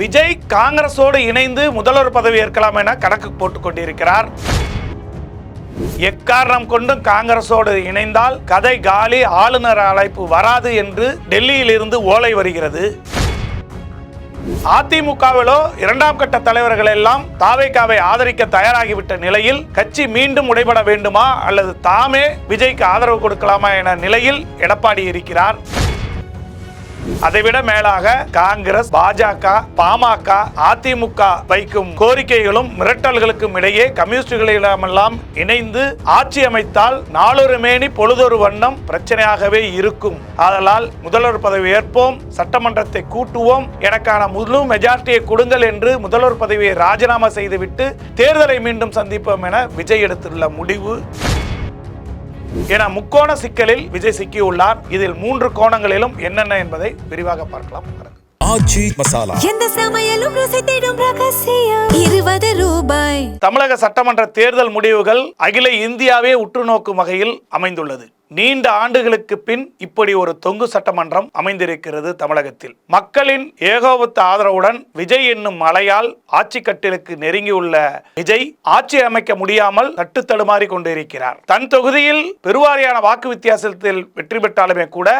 விஜய் காங்கிரஸோடு இணைந்து முதல்வர் பதவி ஏற்கலாம் என கணக்கு போட்டுக் கொண்டிருக்கிறார். எக்காரணம் கொண்டும் காங்கிரஸோடு இணைந்தால் கதை காலி, ஆளுநர் அழைப்பு வராது என்று டெல்லியில் இருந்து ஓலை வருகிறது. அதிமுகவிலோ இரண்டாம் கட்ட தலைவர்கள் எல்லாம் தாவேகாவை ஆதரிக்க தயாராகிவிட்ட நிலையில் கட்சி மீண்டும் உடைபட வேண்டுமா அல்லது தாமே விஜய்க்கு ஆதரவு கொடுக்கலாமா என நிலையில் எடப்பாடி இருக்கிறார். அதைவிட மேலாக காங்கிரஸ், பாஜக, பாமக, அதிமுக வைக்கும் கோரிக்கைகளும் மிரட்டல்களுக்கும் இடையே கம்யூனிஸ்டுகளிடமெல்லாம் இணைந்து ஆட்சி அமைத்தால் நாளொரு மேனி பொழுதொரு வண்ணம் பிரச்சனையாகவே இருக்கும். ஆதலால் முதல்வர் பதவி ஏற்போம், சட்டமன்றத்தை கூட்டுவோம், எனக்கான முழு மெஜாரிட்டியை கொடுங்கள் என்று முதல்வர் பதவியை ராஜினாமா செய்துவிட்டு தேர்தலை மீண்டும் சந்திப்போம் என விஜய் எடுத்துள்ள முடிவு என முக்கோண சிக்கலில் விஜய் சிக்கியுள்ளார். இதில் 3 கோணங்களிலும் என்னென்ன என்பதை விரிவாக பார்க்கலாம். ஆச்சி மசாலா. எந்த சமையலும் ருசி தேடும் ரகசியம். 20 ரூபாய். தமிழக சட்டமன்ற தேர்தல் முடிவுகள் அகில இந்தியாவே உற்று நோக்கும் வகையில் அமைந்துள்ளது. நீண்ட ஆண்டுகளுக்கு பின் இப்படி ஒரு தொங்கு சட்டமன்றம் அமைந்திருக்கிறது தமிழகத்தில். மக்களின் ஏகோபத்த ஆதரவுடன் விஜய் என்னும் மலையால் ஆட்சி கட்டிலுக்கு நெருங்கியுள்ள விஜய் ஆட்சி அமைக்க முடியாமல் தட்டு தடுமாறி கொண்டிருக்கிறார். தன் தொகுதியில் பெருவாரியான வாக்கு வித்தியாசத்தில் வெற்றி பெற்றாலுமே கூட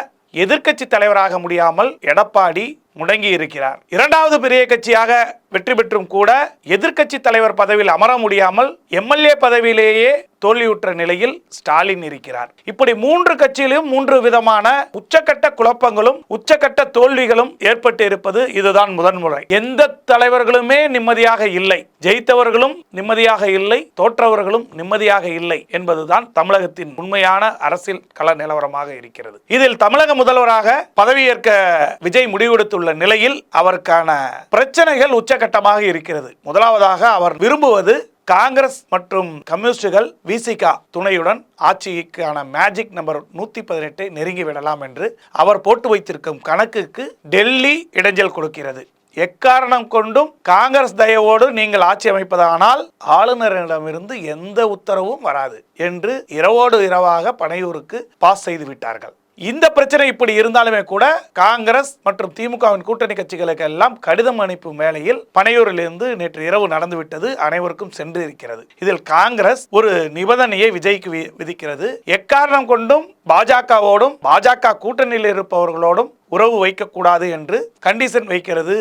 எதிர்க்கட்சி தலைவராக முடியாமல் எடப்பாடி முடங்கி இருக்கிறார். இரண்டாவது பெரிய கட்சியாக வெற்றி பெற்றும் கூட எதிர்க்கட்சி தலைவர் பதவியில் அமர முடியாமல் எம்எல்ஏ பதவியிலேயே தோல்வியுற்ற நிலையில் ஸ்டாலின் இருக்கிறார். இப்படி 3 கட்சியிலும் 3 விதமான உச்சக்கட்ட குழப்பங்களும் உச்சக்கட்ட தோல்விகளும் ஏற்பட்டு இருப்பது இதுதான் முதன்முறை. எந்த தலைவர்களுமே நிம்மதியாக இல்லை, ஜெயித்தவர்களும் நிம்மதியாக இல்லை, தோற்றவர்களும் நிம்மதியாக இல்லை என்பதுதான் தமிழகத்தின் உண்மையான அரசியல் கள நிலவரமாக இருக்கிறது. இதில் தமிழக முதல்வராக பதவியேற்க விஜய் முடிவெடுத்துள்ள நிலையில் அவருக்கான பிரச்சனைகள் உச்சகட்டமாக இருக்கிறது. முதலாவதாக அவர் விரும்புவது காங்கிரஸ் மற்றும் கம்யூனிஸ்டுகள் விசிகா துணையுடன் ஆட்சிக்கான மேஜிக் நம்பர் 118 நெருங்கி விடலாம் என்று அவர் போட்டு வைத்திருக்கும் கணக்குக்கு டெல்லி இடைஞ்சல் கொடுக்கிறது. எக்காரணம் கொண்டும் காங்கிரஸ் தயவோடு நீங்கள் ஆட்சி அமைப்பதானால் ஆளுநரிடமிருந்து எந்த உத்தரவும் வராது என்று இரவோடு இரவாக பனையூருக்கு பாஸ் செய்து விட்டார்கள். இந்த பிரச்சனை இப்படி இருந்தாலுமே கூட காங்கிரஸ் மற்றும் திமுகவின் கூட்டணி கட்சிகளுக்கு எல்லாம் கடிதம் அனுப்பும் வேளையில் பனையூரிலிருந்து நேற்று இரவு நடந்துவிட்டது, அனைவருக்கும் சென்று இருக்கிறது. இதில் காங்கிரஸ் ஒரு நிபந்தனையை விஜய்க்கு விதிக்கிறது. எக்காரணம் கொண்டும் பாஜகவோடும் பாஜக கூட்டணியில் இருப்பவர்களோடும் உறவு வைக்கக்கூடாது என்று கண்டிஷன் வைக்கிறது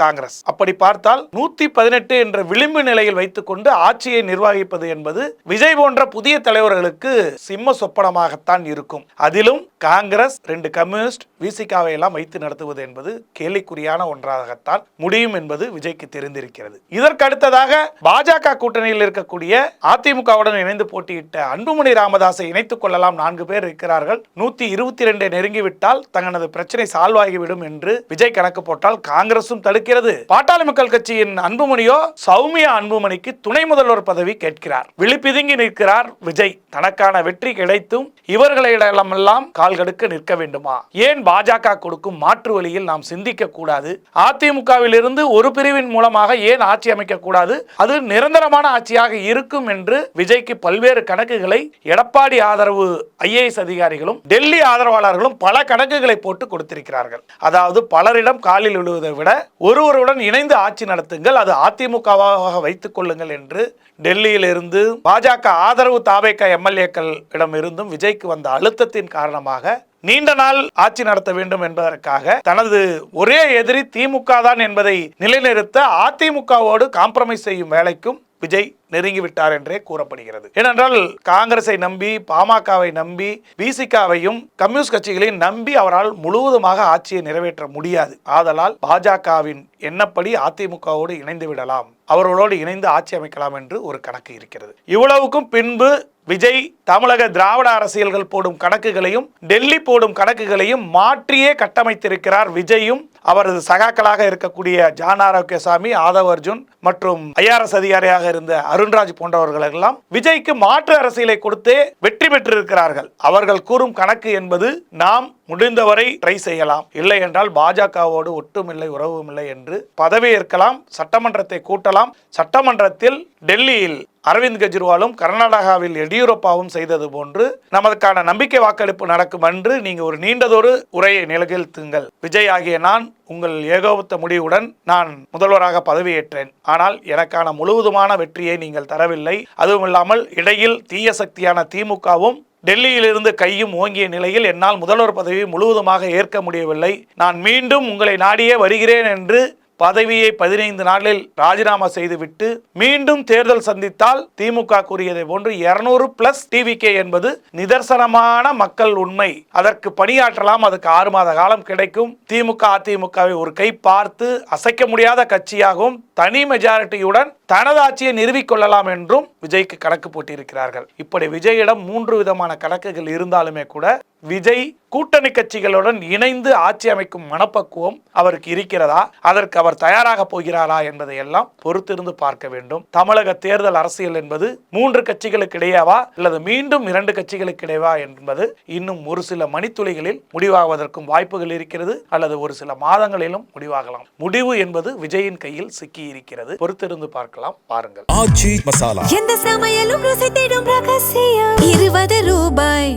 காங்கிரஸ். அப்படி பார்த்தால் 118 என்ற விளிம்பு நிலையில் வைத்துக்கொண்டு ஆட்சியை நிர்வகிப்பது என்பது விஜய் போன்ற புதிய தலைவர்களுக்கு சிம்ம சொப்பனமாகத்தான் இருக்கும். அதிலும் காங்கிரஸ் 2 கம்யூனிஸ்ட் விசிகாவை எல்லாம் வைத்து நடத்துவது என்பது கேள்விக்குறியான ஒன்றாகத்தான் முடியும் என்பது விஜய்க்கு தெரிந்திருக்கிறது. இதற்கு அடுத்ததாக பாஜக கூட்டணியில் இருக்கக்கூடிய அதிமுகவுடன் இணைந்து போட்டியிட்ட அன்புமணி ராமதாஸை இணைத்துக் கொள்ளலாம் 4 பேர் இருக்கிறார்கள். 122 நெருங்கிவிட்டால் தங்களது பிரச்சனை சால்வ் ஆகிவிடும் என்று விஜய் கணக்கு போட்டால் காங்கிரசும் தடுக்கிறது. பாட்டாளி மக்கள் கட்சியின் அன்புமணியோ சௌமியா அன்புமணிக்கு துணை முதல்வர் பதவி கேட்கிறார். விழிப்பிதுங்கி நிற்கிறார் விஜய். தனக்கான வெற்றி கிடைத்தும் இவர்களிடமெல்லாம் கால் கடுக்க நிற்க வேண்டுமா? ஏன் பாஜக கொடுக்கும் மாற்று வழியில் நாம் சிந்திக்க கூடாது? அதிமுகவில் இருந்து ஒரு பிரிவின் மூலமாக ஏன் ஆட்சி அமைக்க கூடாது? அது நிரந்தரமான ஆட்சியாக இருக்கும் என்று விஜய்க்கு பல்வேறு கணக்குகளை எடப்பாடி ஆதரவு IAS அதிகாரிகளும் டெல்லி ஆதரவாளர்களும் பல கணக்குகளை போட்டு கொடுத்திருக்கிறார்கள். அதாவது பலரிடம் காலில் விழுவதை விட ஒருவருடன் இணைந்து ஆட்சி நடத்துங்கள், அது அதிமுகவாக வைத்துக் கொள்ளுங்கள் என்று டெல்லியில் இருந்து பாஜக ஆதரவு தாவேகா MLAக்கள் இடமிருந்தும் விஜய்க்கு வந்த அழுத்தத்தின் காரணமாக நீண்ட நாள் ஆட்சி நடத்த வேண்டும் என்பதற்காக தனது ஒரே எதிரி திமுக தான் என்பதை நிலைநிறுத்த அதிமுகவோடு காம்ப்ரமைஸ் செய்யும் வேலைக்கும் விஜய் நெருங்கிவிட்டார் என்றே கூறப்படுகிறது. ஏனென்றால் காங்கிரஸை நம்பி, பாமகவை நம்பி, விசிகாவையும் கம்யூனிஸ்ட் கட்சிகளையும் நம்பி அவரால் முழுவதுமாக ஆட்சியை நிறைவேற்ற முடியாது. ஆதலால் பாஜகவின் எண்ணப்படி அதிமுகவோடு இணைந்து விடலாம், அவர்களோடு இணைந்து ஆட்சி அமைக்கலாம் என்று ஒரு கணக்கு இருக்கிறது. இவ்வளவுக்கும் பின்பு விஜய் தமிழக திராவிட அரசியல்கள் போடும் கணக்குகளையும் டெல்லி போடும் கணக்குகளையும் மாற்றியே கட்டமைத்திருக்கிறார். விஜயும் அவரது சகாக்களாக இருக்கக்கூடிய ஜான் ஆரோக்கியசாமி, ஆதவ் அர்ஜுன் மற்றும் IRS அதிகாரியாக இருந்த அருண்ராஜ் போன்றவர்கள் எல்லாம் விஜய்க்கு மாற்று அரசியலை கொடுத்தே வெற்றி பெற்றிருக்கிறார்கள். அவர்கள் கூறும் கணக்கு என்பது நாம் முடிந்தவரை ட்ரை செய்யலாம், இல்லை என்றால் பாஜகவோடு ஒட்டுமில்லை உறவும் இல்லை என்று பதவி ஏற்கலாம், சட்டமன்றத்தை கூட்டலாம், சட்டமன்றத்தில் டெல்லியில் அரவிந்த் கெஜ்ரிவாலும் கர்நாடகாவில் எடியூரப்பாவும் செய்தது போன்று நமதுக்கான நம்பிக்கை வாக்கெடுப்பு நடக்கும் என்று நீங்க ஒரு நீண்டதொரு உரையை நிகழ்த்துங்கள். விஜய் ஆகிய நான் உங்கள் ஏகோபத்த முடிவுடன் நான் முதல்வராக பதவியேற்றேன். ஆனால் எனக்கான முழுவதுமான வெற்றியை நீங்கள் தரவில்லை. அதுவும் இல்லாமல் இடையில் தீய சக்தியான திமுகவும் டெல்லியிலிருந்து கையும் ஓங்கிய நிலையில் என்னால் முதல்வர் பதவியை முழுவதுமாக ஏற்க முடியவில்லை. நான் மீண்டும் உங்களை நாடியே வருகிறேன் என்று பதவியை 15 நாளில் ராஜினாமா செய்துவிட்டு மீண்டும் தேர்தல் சந்தித்தால் திமுக கூறியதை போன்று 200+ டிவிகே என்பது நிதர்சனமான மக்கள் உண்மை. அதற்கு பணியாற்றலாம். அதுக்கு 6 மாத காலம் கிடைக்கும். திமுக அதிமுகவை ஒரு கை பார்த்து அசைக்க முடியாத கட்சியாகவும் தனி மெஜாரிட்டியுடன் தனது ஆட்சியை நிறுவிக்கொள்ளலாம் என்றும் விஜய்க்கு கணக்கு போட்டிருக்கிறார்கள். இப்படி விஜயிடம் 3 விதமான கணக்குகள் இருந்தாலுமே கூட விஜய் கூட்டணி கட்சிகளுடன் இணைந்து ஆட்சி அமைக்கும் மனப்பக்குவம் அவருக்கு இருக்கிறதா, அதற்கு அவர் தயாராக போகிறாரா என்பதை எல்லாம் பொறுத்திருந்து பார்க்க வேண்டும். தமிழக தேர்தல் அரசியல் என்பது 3 கட்சிகளுக்கு இடையேவா அல்லது மீண்டும் 2 கட்சிகளுக்கு இடையவா என்பது இன்னும் ஒரு சில மணித்துளிகளில் முடிவாகுவதற்கும் வாய்ப்புகள் இருக்கிறது, அல்லது ஒரு சில மாதங்களிலும் முடிவாகலாம். முடிவு என்பது விஜயின் கையில் சிக்கி இருக்கிறது. பொறுத்திருந்து பார்க்கலாம். பாருங்கள். ஆச்சி மசாலா. எந்த சமையலும் ருசி தேடும் ரகசியம் 20 ரூபாய்.